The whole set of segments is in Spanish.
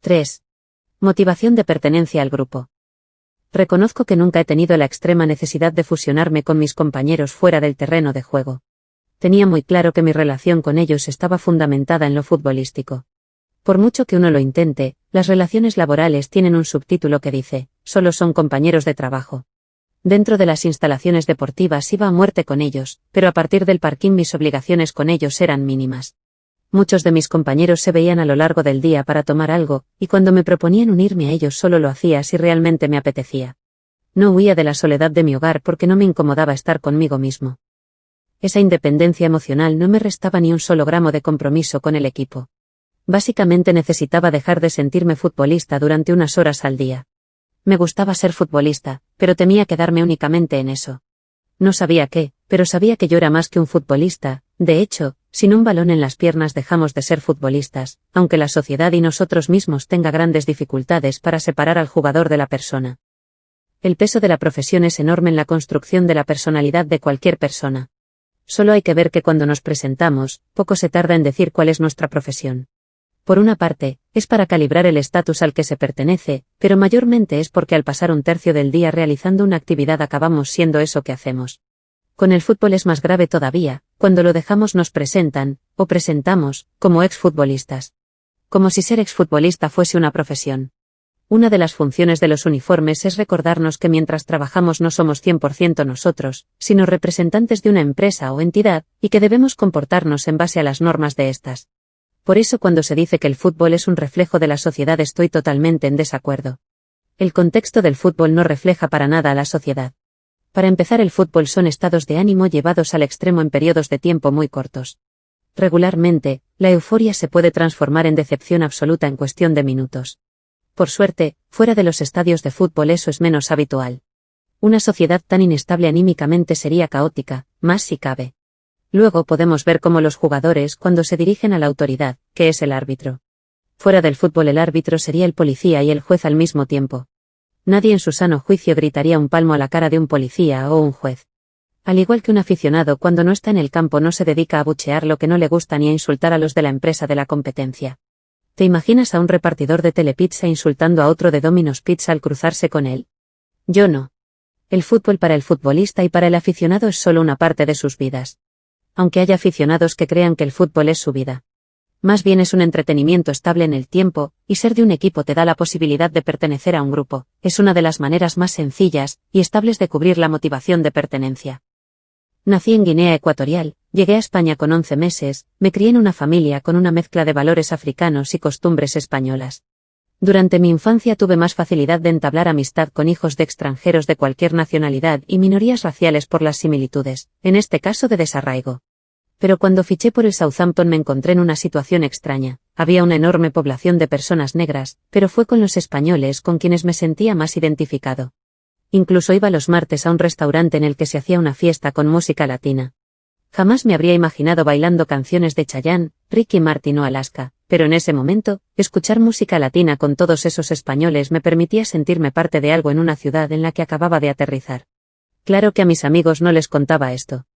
3. Motivación de pertenencia al grupo. Reconozco que nunca he tenido la extrema necesidad de fusionarme con mis compañeros fuera del terreno de juego. Tenía muy claro que mi relación con ellos estaba fundamentada en lo futbolístico. Por mucho que uno lo intente, las relaciones laborales tienen un subtítulo que dice, solo son compañeros de trabajo. Dentro de las instalaciones deportivas iba a muerte con ellos, pero a partir del parking mis obligaciones con ellos eran mínimas. Muchos de mis compañeros se veían a lo largo del día para tomar algo, y cuando me proponían unirme a ellos solo lo hacía si realmente me apetecía. No huía de la soledad de mi hogar porque no me incomodaba estar conmigo mismo. Esa independencia emocional no me restaba ni un solo gramo de compromiso con el equipo. Básicamente necesitaba dejar de sentirme futbolista durante unas horas al día. Me gustaba ser futbolista, pero temía quedarme únicamente en eso. No sabía qué, pero sabía que yo era más que un futbolista. De hecho, sin un balón en las piernas dejamos de ser futbolistas, aunque la sociedad y nosotros mismos tenga grandes dificultades para separar al jugador de la persona. El peso de la profesión es enorme en la construcción de la personalidad de cualquier persona. Solo hay que ver que cuando nos presentamos, poco se tarda en decir cuál es nuestra profesión. Por una parte, es para calibrar el estatus al que se pertenece, pero mayormente es porque al pasar un tercio del día realizando una actividad acabamos siendo eso que hacemos. Con el fútbol es más grave todavía, cuando lo dejamos nos presentan, o presentamos, como exfutbolistas. Como si ser exfutbolista fuese una profesión. Una de las funciones de los uniformes es recordarnos que mientras trabajamos no somos 100% nosotros, sino representantes de una empresa o entidad, y que debemos comportarnos en base a las normas de estas. Por eso cuando se dice que el fútbol es un reflejo de la sociedad estoy totalmente en desacuerdo. El contexto del fútbol no refleja para nada a la sociedad. Para empezar, el fútbol son estados de ánimo llevados al extremo en periodos de tiempo muy cortos. Regularmente, la euforia se puede transformar en decepción absoluta en cuestión de minutos. Por suerte, fuera de los estadios de fútbol eso es menos habitual. Una sociedad tan inestable anímicamente sería caótica, más si cabe. Luego podemos ver cómo los jugadores cuando se dirigen a la autoridad, que es el árbitro. Fuera del fútbol el árbitro sería el policía y el juez al mismo tiempo. Nadie en su sano juicio gritaría un palmo a la cara de un policía o un juez. Al igual que un aficionado cuando no está en el campo no se dedica a abuchear lo que no le gusta ni a insultar a los de la empresa de la competencia. ¿Te imaginas a un repartidor de Telepizza insultando a otro de Domino's Pizza al cruzarse con él? Yo no. El fútbol para el futbolista y para el aficionado es solo una parte de sus vidas. Aunque haya aficionados que crean que el fútbol es su vida. Más bien es un entretenimiento estable en el tiempo, y ser de un equipo te da la posibilidad de pertenecer a un grupo, es una de las maneras más sencillas y estables de cubrir la motivación de pertenencia. Nací en Guinea Ecuatorial, llegué a España con 11 meses, me crié en una familia con una mezcla de valores africanos y costumbres españolas. Durante mi infancia tuve más facilidad de entablar amistad con hijos de extranjeros de cualquier nacionalidad y minorías raciales por las similitudes, en este caso de desarraigo. Pero cuando fiché por el Southampton me encontré en una situación extraña. Había una enorme población de personas negras, pero fue con los españoles con quienes me sentía más identificado. Incluso iba los martes a un restaurante en el que se hacía una fiesta con música latina. Jamás me habría imaginado bailando canciones de Chayanne, Ricky Martin o Alaska, pero en ese momento, escuchar música latina con todos esos españoles me permitía sentirme parte de algo en una ciudad en la que acababa de aterrizar. Claro que a mis amigos no les contaba esto.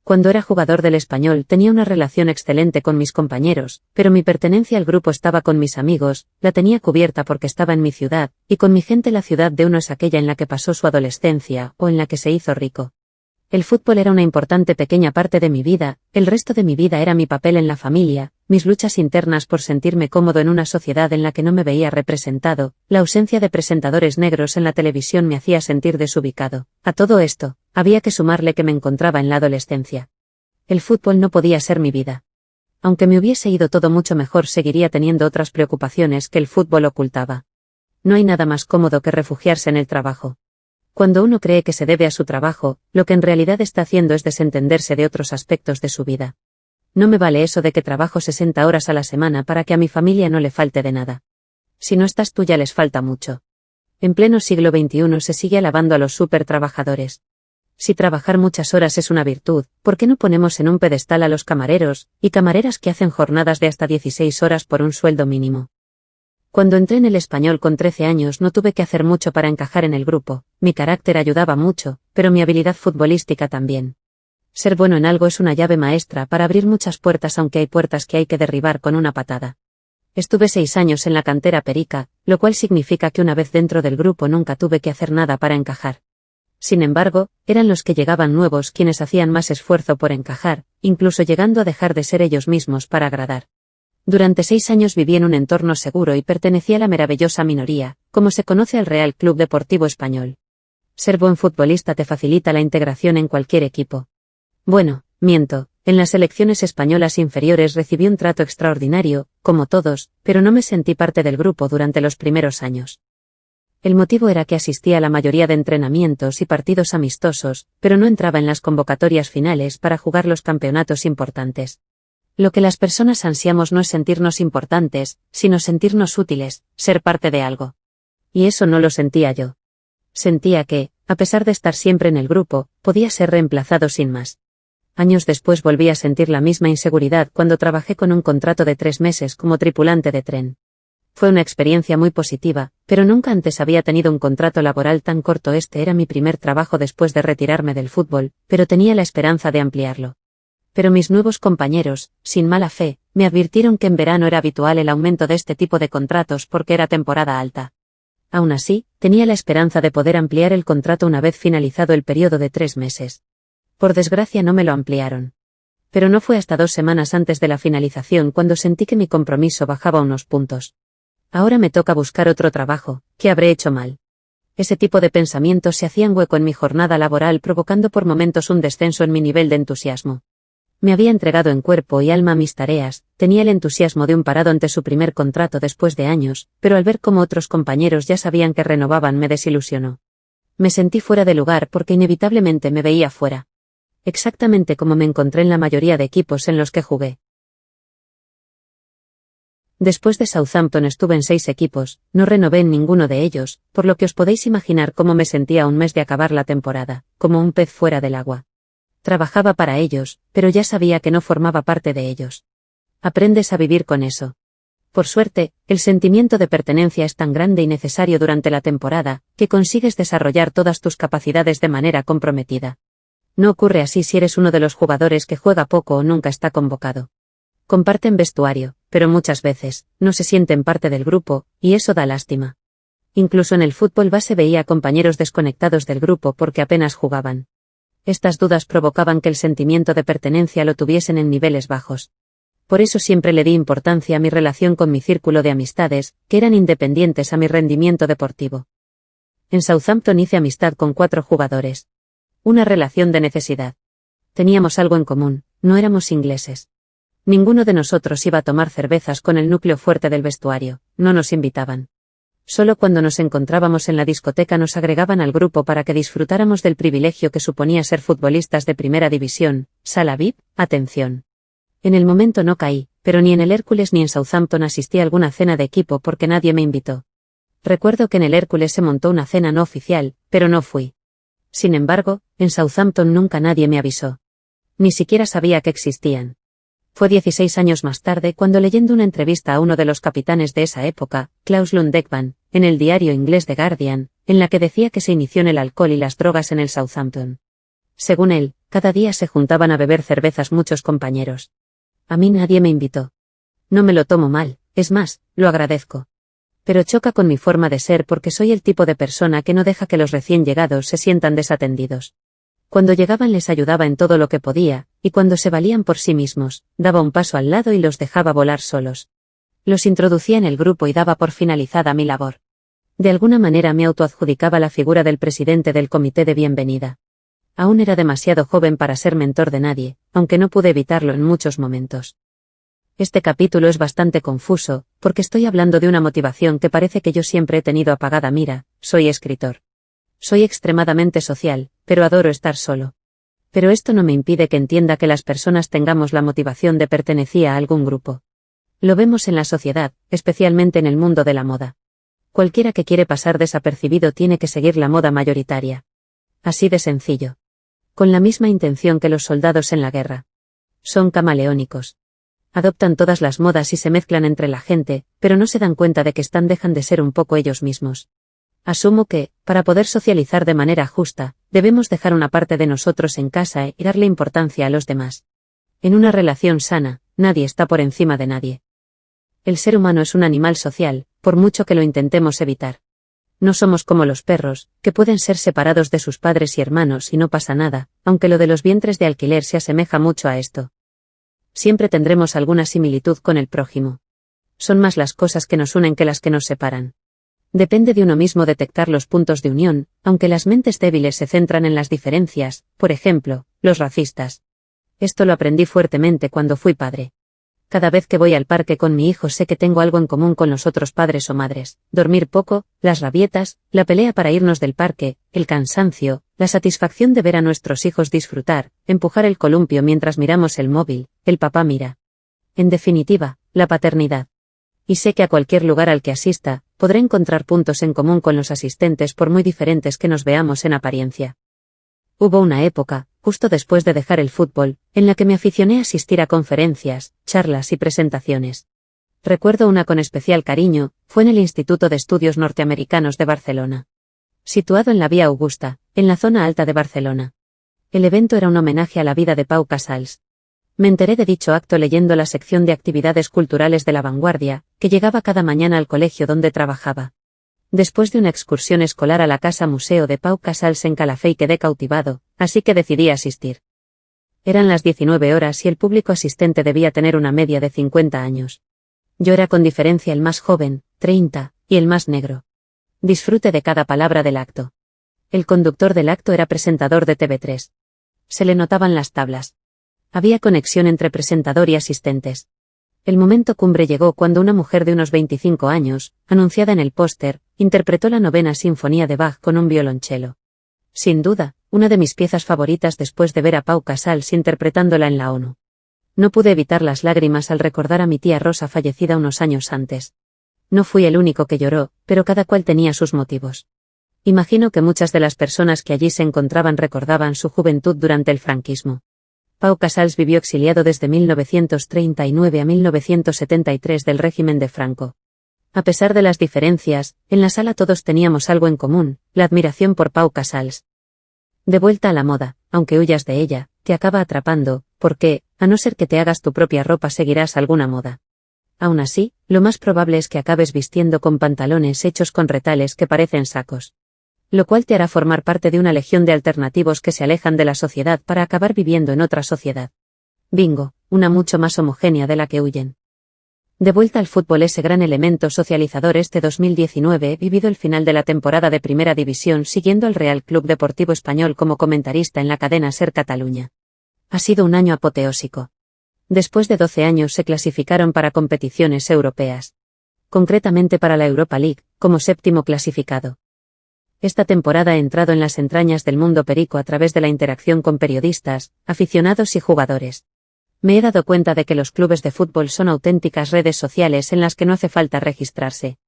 Cuando era jugador del Español tenía una relación excelente con mis compañeros, pero mi pertenencia al grupo estaba con mis amigos, la tenía cubierta porque estaba en mi ciudad, y con mi gente la ciudad de uno es aquella en la que pasó su adolescencia, o en la que se hizo rico. El fútbol era una importante pequeña parte de mi vida, el resto de mi vida era mi papel en la familia, mis luchas internas por sentirme cómodo en una sociedad en la que no me veía representado, la ausencia de presentadores negros en la televisión me hacía sentir desubicado. A todo esto, había que sumarle que me encontraba en la adolescencia. El fútbol no podía ser mi vida. Aunque me hubiese ido todo mucho mejor, seguiría teniendo otras preocupaciones que el fútbol ocultaba. No hay nada más cómodo que refugiarse en el trabajo. Cuando uno cree que se debe a su trabajo, lo que en realidad está haciendo es desentenderse de otros aspectos de su vida. No me vale eso de que trabajo 60 horas a la semana para que a mi familia no le falte de nada. Si no estás tú ya les falta mucho. En pleno siglo XXI se sigue alabando a los supertrabajadores. Si trabajar muchas horas es una virtud, ¿por qué no ponemos en un pedestal a los camareros y camareras que hacen jornadas de hasta 16 horas por un sueldo mínimo? Cuando entré en el Español con 13 años no tuve que hacer mucho para encajar en el grupo, mi carácter ayudaba mucho, pero mi habilidad futbolística también. Ser bueno en algo es una llave maestra para abrir muchas puertas, aunque hay puertas que hay que derribar con una patada. Estuve 6 años en la cantera Perica, lo cual significa que una vez dentro del grupo nunca tuve que hacer nada para encajar. Sin embargo, eran los que llegaban nuevos quienes hacían más esfuerzo por encajar, incluso llegando a dejar de ser ellos mismos para agradar. Durante 6 años viví en un entorno seguro y pertenecía a la maravillosa minoría, como se conoce al Real Club Deportivo Español. Ser buen futbolista te facilita la integración en cualquier equipo. Bueno, miento, en las selecciones españolas inferiores recibí un trato extraordinario, como todos, pero no me sentí parte del grupo durante los primeros años. El motivo era que asistía a la mayoría de entrenamientos y partidos amistosos, pero no entraba en las convocatorias finales para jugar los campeonatos importantes. Lo que las personas ansiamos no es sentirnos importantes, sino sentirnos útiles, ser parte de algo. Y eso no lo sentía yo. Sentía que, a pesar de estar siempre en el grupo, podía ser reemplazado sin más. Años después volví a sentir la misma inseguridad cuando trabajé con un contrato de 3 meses como tripulante de tren. Fue una experiencia muy positiva, pero nunca antes había tenido un contrato laboral tan corto. Este era mi primer trabajo después de retirarme del fútbol, pero tenía la esperanza de ampliarlo. Pero mis nuevos compañeros, sin mala fe, me advirtieron que en verano era habitual el aumento de este tipo de contratos porque era temporada alta. Aún así, tenía la esperanza de poder ampliar el contrato una vez finalizado el periodo de 3 meses. Por desgracia no me lo ampliaron. Pero no fue hasta 2 semanas antes de la finalización cuando sentí que mi compromiso bajaba unos puntos. Ahora me toca buscar otro trabajo, ¿qué habré hecho mal? Ese tipo de pensamientos se hacían hueco en mi jornada laboral, provocando por momentos un descenso en mi nivel de entusiasmo. Me había entregado en cuerpo y alma a mis tareas, tenía el entusiasmo de un parado ante su primer contrato después de años, pero al ver cómo otros compañeros ya sabían que renovaban me desilusionó. Me sentí fuera de lugar porque inevitablemente me veía fuera. Exactamente como me encontré en la mayoría de equipos en los que jugué. Después de Southampton estuve en 6 equipos, no renové en ninguno de ellos, por lo que os podéis imaginar cómo me sentía a un mes de acabar la temporada, como un pez fuera del agua. Trabajaba para ellos, pero ya sabía que no formaba parte de ellos. Aprendes a vivir con eso. Por suerte, el sentimiento de pertenencia es tan grande y necesario durante la temporada, que consigues desarrollar todas tus capacidades de manera comprometida. No ocurre así si eres uno de los jugadores que juega poco o nunca está convocado. Comparten vestuario, pero muchas veces, no se sienten parte del grupo, y eso da lástima. Incluso en el fútbol base veía a compañeros desconectados del grupo porque apenas jugaban. Estas dudas provocaban que el sentimiento de pertenencia lo tuviesen en niveles bajos. Por eso siempre le di importancia a mi relación con mi círculo de amistades, que eran independientes a mi rendimiento deportivo. En Southampton hice amistad con 4 jugadores. Una relación de necesidad. Teníamos algo en común, no éramos ingleses. Ninguno de nosotros iba a tomar cervezas con el núcleo fuerte del vestuario, no nos invitaban. Solo cuando nos encontrábamos en la discoteca nos agregaban al grupo para que disfrutáramos del privilegio que suponía ser futbolistas de primera división, sala VIP, atención. En el momento no caí, pero ni en el Hércules ni en Southampton asistí a alguna cena de equipo porque nadie me invitó. Recuerdo que en el Hércules se montó una cena no oficial, pero no fui. Sin embargo, en Southampton nunca nadie me avisó. Ni siquiera sabía que existían. Fue 16 años más tarde cuando, leyendo una entrevista a uno de los capitanes de esa época, Klaus Lundekvan, en el diario inglés The Guardian, en la que decía que se inició en el alcohol y las drogas en el Southampton. Según él, cada día se juntaban a beber cervezas muchos compañeros. A mí nadie me invitó. No me lo tomo mal, es más, lo agradezco. Pero choca con mi forma de ser porque soy el tipo de persona que no deja que los recién llegados se sientan desatendidos. Cuando llegaban les ayudaba en todo lo que podía, y cuando se valían por sí mismos, daba un paso al lado y los dejaba volar solos. Los introducía en el grupo y daba por finalizada mi labor. De alguna manera me autoadjudicaba la figura del presidente del comité de bienvenida. Aún era demasiado joven para ser mentor de nadie, aunque no pude evitarlo en muchos momentos. Este capítulo es bastante confuso, porque estoy hablando de una motivación que parece que yo siempre he tenido apagada. Mira, soy escritor. Soy extremadamente social, pero adoro estar solo. Pero esto no me impide que entienda que las personas tengamos la motivación de pertenecer a algún grupo. Lo vemos en la sociedad, especialmente en el mundo de la moda. Cualquiera que quiere pasar desapercibido tiene que seguir la moda mayoritaria. Así de sencillo. Con la misma intención que los soldados en la guerra. Son camaleónicos. Adoptan todas las modas y se mezclan entre la gente, pero no se dan cuenta de que dejan de ser un poco ellos mismos. Asumo que, para poder socializar de manera justa, debemos dejar una parte de nosotros en casa y darle importancia a los demás. En una relación sana, nadie está por encima de nadie. El ser humano es un animal social, por mucho que lo intentemos evitar. No somos como los perros, que pueden ser separados de sus padres y hermanos y no pasa nada, aunque lo de los vientres de alquiler se asemeja mucho a esto. Siempre tendremos alguna similitud con el prójimo. Son más las cosas que nos unen que las que nos separan. Depende de uno mismo detectar los puntos de unión, aunque las mentes débiles se centran en las diferencias, por ejemplo, los racistas. Esto lo aprendí fuertemente cuando fui padre. Cada vez que voy al parque con mi hijo sé que tengo algo en común con los otros padres o madres: dormir poco, las rabietas, la pelea para irnos del parque, el cansancio, la satisfacción de ver a nuestros hijos disfrutar, empujar el columpio mientras miramos el móvil, el papá mira. En definitiva, la paternidad. Y sé que a cualquier lugar al que asista, podré encontrar puntos en común con los asistentes por muy diferentes que nos veamos en apariencia. Hubo una época, justo después de dejar el fútbol, en la que me aficioné a asistir a conferencias, charlas y presentaciones. Recuerdo una con especial cariño, fue en el Instituto de Estudios Norteamericanos de Barcelona. Situado en la Vía Augusta, en la zona alta de Barcelona. El evento era un homenaje a la vida de Pau Casals. Me enteré de dicho acto leyendo la sección de actividades culturales de La Vanguardia, que llegaba cada mañana al colegio donde trabajaba. Después de una excursión escolar a la casa museo de Pau Casals en Calafell quedé cautivado, así que decidí asistir. Eran las 19 horas y el público asistente debía tener una media de 50 años. Yo era con diferencia el más joven, 30, y el más negro. Disfruté de cada palabra del acto. El conductor del acto era presentador de TV3. Se le notaban las tablas. Había conexión entre presentador y asistentes. El momento cumbre llegó cuando una mujer de unos 25 años, anunciada en el póster, interpretó la novena sinfonía de Bach con un violonchelo. Sin duda, una de mis piezas favoritas después de ver a Pau Casals interpretándola en la ONU. No pude evitar las lágrimas al recordar a mi tía Rosa fallecida unos años antes. No fui el único que lloró, pero cada cual tenía sus motivos. Imagino que muchas de las personas que allí se encontraban recordaban su juventud durante el franquismo. Pau Casals vivió exiliado desde 1939 a 1973 del régimen de Franco. A pesar de las diferencias, en la sala todos teníamos algo en común: la admiración por Pau Casals. De vuelta a la moda, aunque huyas de ella, te acaba atrapando, porque, a no ser que te hagas tu propia ropa, seguirás alguna moda. Aún así, lo más probable es que acabes vistiendo con pantalones hechos con retales que parecen sacos. Lo cual te hará formar parte de una legión de alternativos que se alejan de la sociedad para acabar viviendo en otra sociedad. Bingo, una mucho más homogénea de la que huyen. De vuelta al fútbol, ese gran elemento socializador. Este 2019 he vivido el final de la temporada de Primera División siguiendo al Real Club Deportivo Español como comentarista en la cadena SER Cataluña. Ha sido un año apoteósico. Después de 12 años se clasificaron para competiciones europeas. Concretamente para la Europa League, como séptimo clasificado. Esta temporada he entrado en las entrañas del mundo perico a través de la interacción con periodistas, aficionados y jugadores. Me he dado cuenta de que los clubes de fútbol son auténticas redes sociales en las que no hace falta registrarse.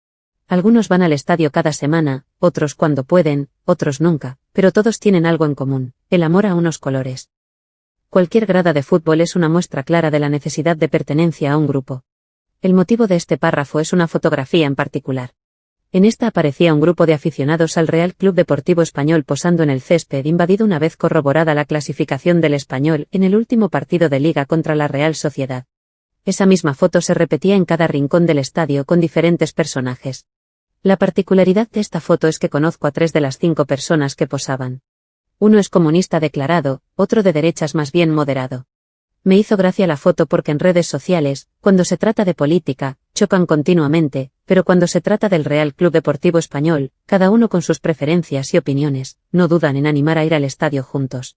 Algunos van al estadio cada semana, otros cuando pueden, otros nunca, pero todos tienen algo en común: el amor a unos colores. Cualquier grada de fútbol es una muestra clara de la necesidad de pertenencia a un grupo. El motivo de este párrafo es una fotografía en particular. En esta aparecía un grupo de aficionados al Real Club Deportivo Español posando en el césped invadido una vez corroborada la clasificación del Español en el último partido de Liga contra la Real Sociedad. Esa misma foto se repetía en cada rincón del estadio con diferentes personajes. La particularidad de esta foto es que conozco a 3 de las 5 personas que posaban. Uno es comunista declarado, otro de derechas más bien moderado. Me hizo gracia la foto porque en redes sociales, cuando se trata de política, chocan continuamente, pero cuando se trata del Real Club Deportivo Español, cada uno con sus preferencias y opiniones, no dudan en animar a ir al estadio juntos.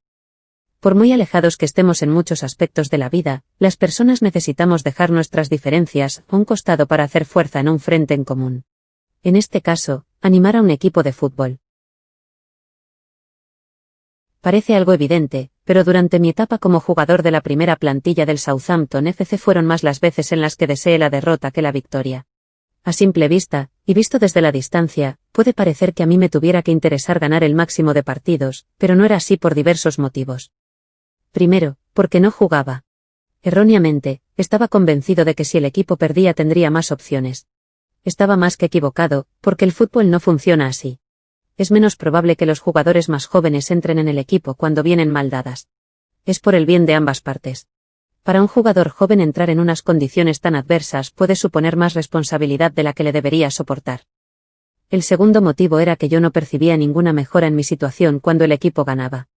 Por muy alejados que estemos en muchos aspectos de la vida, las personas necesitamos dejar nuestras diferencias a un costado para hacer fuerza en un frente en común. En este caso, animar a un equipo de fútbol. Parece algo evidente, pero durante mi etapa como jugador de la primera plantilla del Southampton FC fueron más las veces en las que deseé la derrota que la victoria. A simple vista, y visto desde la distancia, puede parecer que a mí me tuviera que interesar ganar el máximo de partidos, pero no era así por diversos motivos. Primero, porque no jugaba. Erróneamente, estaba convencido de que si el equipo perdía tendría más opciones. Estaba más que equivocado, porque el fútbol no funciona así. Es menos probable que los jugadores más jóvenes entren en el equipo cuando vienen mal dadas. Es por el bien de ambas partes. Para un jugador joven entrar en unas condiciones tan adversas puede suponer más responsabilidad de la que le debería soportar. El segundo motivo era que yo no percibía ninguna mejora en mi situación cuando el equipo ganaba.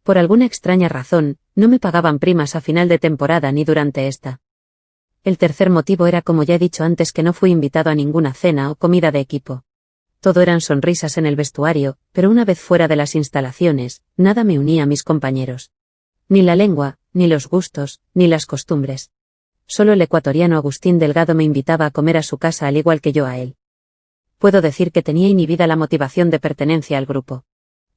Por alguna extraña razón, no me pagaban primas a final de temporada ni durante esta. El tercer motivo era, como ya he dicho antes, que no fui invitado a ninguna cena o comida de equipo. Todo eran sonrisas en el vestuario, pero una vez fuera de las instalaciones, nada me unía a mis compañeros. Ni la lengua, ni los gustos, ni las costumbres. Solo el ecuatoriano Agustín Delgado me invitaba a comer a su casa al igual que yo a él. Puedo decir que tenía inhibida la motivación de pertenencia al grupo.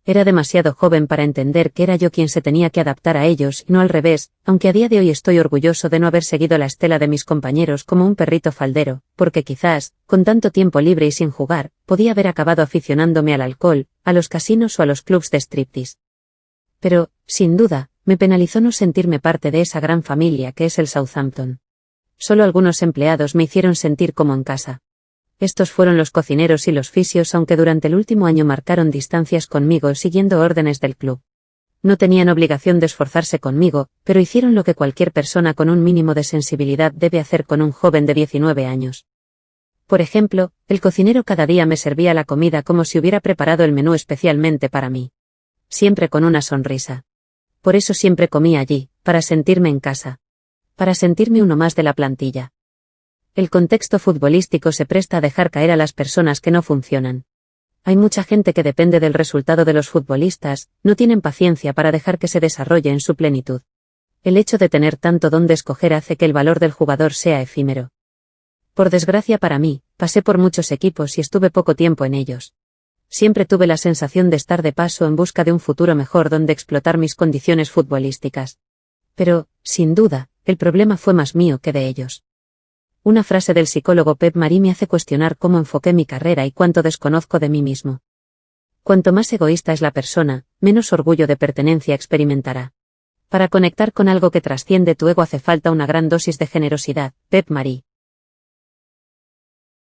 Era demasiado joven para entender que era yo quien se tenía que adaptar a ellos y no al revés, aunque a día de hoy estoy orgulloso de no haber seguido la estela de mis compañeros como un perrito faldero, porque quizás, con tanto tiempo libre y sin jugar, podía haber acabado aficionándome al alcohol, a los casinos o a los clubs de striptease. Pero, sin duda, me penalizó no sentirme parte de esa gran familia que es el Southampton. Solo algunos empleados me hicieron sentir como en casa. Estos fueron los cocineros y los fisios, aunque durante el último año marcaron distancias conmigo siguiendo órdenes del club. No tenían obligación de esforzarse conmigo, pero hicieron lo que cualquier persona con un mínimo de sensibilidad debe hacer con un joven de 19 años. Por ejemplo, el cocinero cada día me servía la comida como si hubiera preparado el menú especialmente para mí. Siempre con una sonrisa. Por eso siempre comía allí, para sentirme en casa. Para sentirme uno más de la plantilla. El contexto futbolístico se presta a dejar caer a las personas que no funcionan. Hay mucha gente que depende del resultado de los futbolistas, no tienen paciencia para dejar que se desarrolle en su plenitud. El hecho de tener tanto donde escoger hace que el valor del jugador sea efímero. Por desgracia para mí, pasé por muchos equipos y estuve poco tiempo en ellos. Siempre tuve la sensación de estar de paso en busca de un futuro mejor donde explotar mis condiciones futbolísticas. Pero, sin duda, el problema fue más mío que de ellos. Una frase del psicólogo Pep Marí me hace cuestionar cómo enfoqué mi carrera y cuánto desconozco de mí mismo. Cuanto más egoísta es la persona, menos orgullo de pertenencia experimentará. Para conectar con algo que trasciende tu ego hace falta una gran dosis de generosidad. Pep Marí.